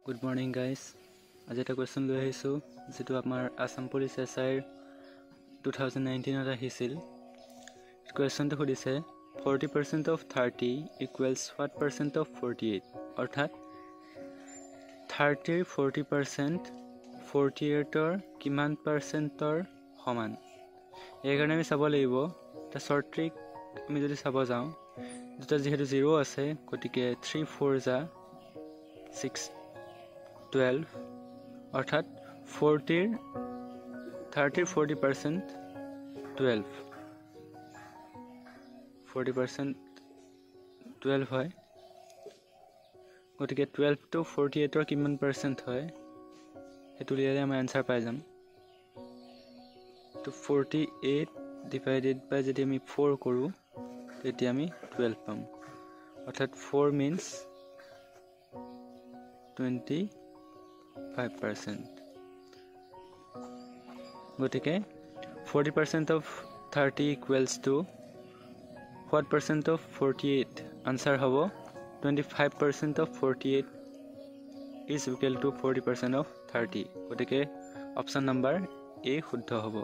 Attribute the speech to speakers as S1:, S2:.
S1: Good morning guys. আজি এটা question লৈ আহিছো যেটো আমাৰ আসাম পুলিচ এছআইৰ 2019 ত আহিছিল। কোৱেশ্চনটো সুধিছে 40% of 30 equals what percent of 48 অৰ্থাৎ 30 40% 48 ৰ কিমান পাৰ্চেন্টৰ সমান। এই কাৰণে আমি চাব লাগিব এটা শৰ্ট ট্ৰিক আমি যদি চাব যাওঁ দুটা যেহেতু 0 আছে গতিকে 3 4 যা 6 12 অর্থাৎ 30 40% 12 40% 12 হয় গতিকে 12 to 48 ৰ কিমান পাৰ্চেন্ট হয় হেতু লিয়ালে আমি আনসাৰ পাই যাম তো 48 divided by যদি আমি 4 কৰো তেতিয়া আমি 12 পাম অর্থাৎ 4 means 25%. গতিকে 40% of 30 equals to what percent of 48 answer হব 25% of 48 is equal to 40% of 30 গতিকে অপশন নাম্বার A শুদ্ধ হব।